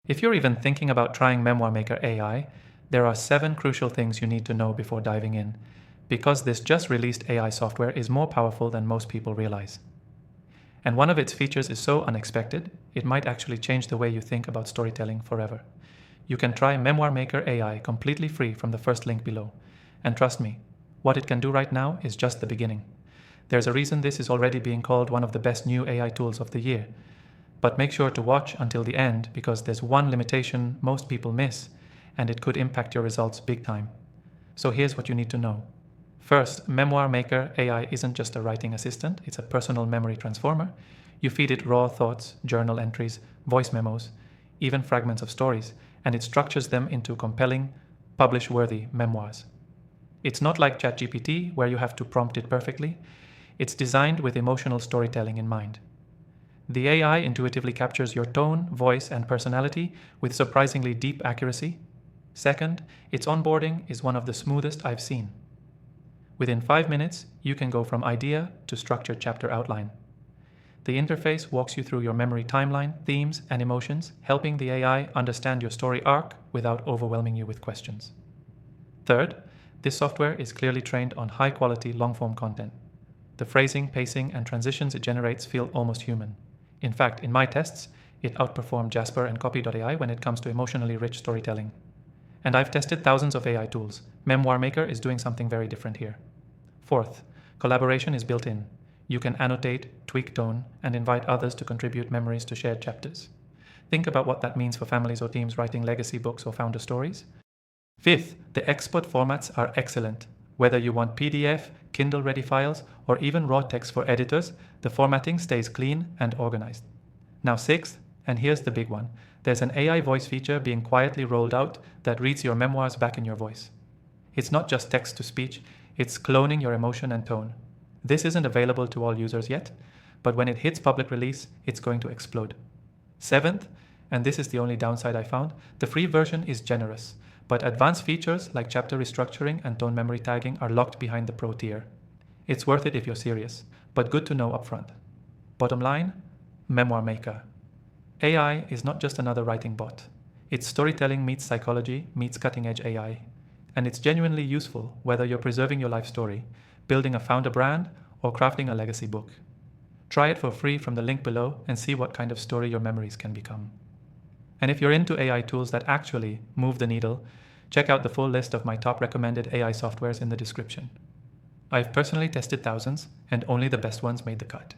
If you're even thinking about trying Memoir Maker AI, there are 7 crucial things you need to know before diving in, because this just released AI software is more powerful than most people realize. And one of its features is so unexpected, it might actually change the way you think about storytelling forever. You can try Memoir Maker AI completely free from the first link below. And trust me, what it can do right now is just the beginning. There's a reason this is already being called one of the best new AI tools of the year. But make sure to watch until the end, because there's one limitation most people miss, and it could impact your results big time. So here's what you need to know. First, Memoir Maker AI isn't just a writing assistant, it's a personal memory transformer. You feed it raw thoughts, journal entries, voice memos, even fragments of stories, and it structures them into compelling, publish-worthy memoirs. It's not like ChatGPT, where you have to prompt it perfectly. It's designed with emotional storytelling in mind. The AI intuitively captures your tone, voice, and personality with surprisingly deep accuracy. Second, its onboarding is one of the smoothest I've seen. Within 5 minutes, you can go from idea to structured chapter outline. The interface walks you through your memory timeline, themes, and emotions, helping the AI understand your story arc without overwhelming you with questions. Third, this software is clearly trained on high-quality long-form content. The phrasing, pacing, and transitions it generates feel almost human. In fact, in my tests, it outperformed Jasper and Copy.ai when it comes to emotionally rich storytelling. And I've tested thousands of AI tools. Memoir Maker is doing something very different here. Fourth, collaboration is built in. You can annotate, tweak tone, and invite others to contribute memories to shared chapters. Think about what that means for families or teams writing legacy books or founder stories. Fifth, the export formats are excellent. Whether you want PDF, Kindle-ready files, or even raw text for editors, the formatting stays clean and organized. Now sixth, and here's the big one, there's an AI voice feature being quietly rolled out that reads your memoirs back in your voice. It's not just text-to-speech, it's cloning your emotion and tone. This isn't available to all users yet, but when it hits public release, it's going to explode. Seventh, and this is the only downside I found, the free version is generous, but advanced features like chapter restructuring and tone memory tagging are locked behind the Pro tier. It's worth it if you're serious, but good to know upfront. Bottom line, Memoir Maker. AI is not just another writing bot. It's storytelling meets psychology meets cutting-edge AI. And it's genuinely useful whether you're preserving your life story, building a founder brand, or crafting a legacy book. Try it for free from the link below and see what kind of story your memories can become. And if you're into AI tools that actually move the needle, check out the full list of my top recommended AI softwares in the description. I've personally tested thousands, and only the best ones made the cut.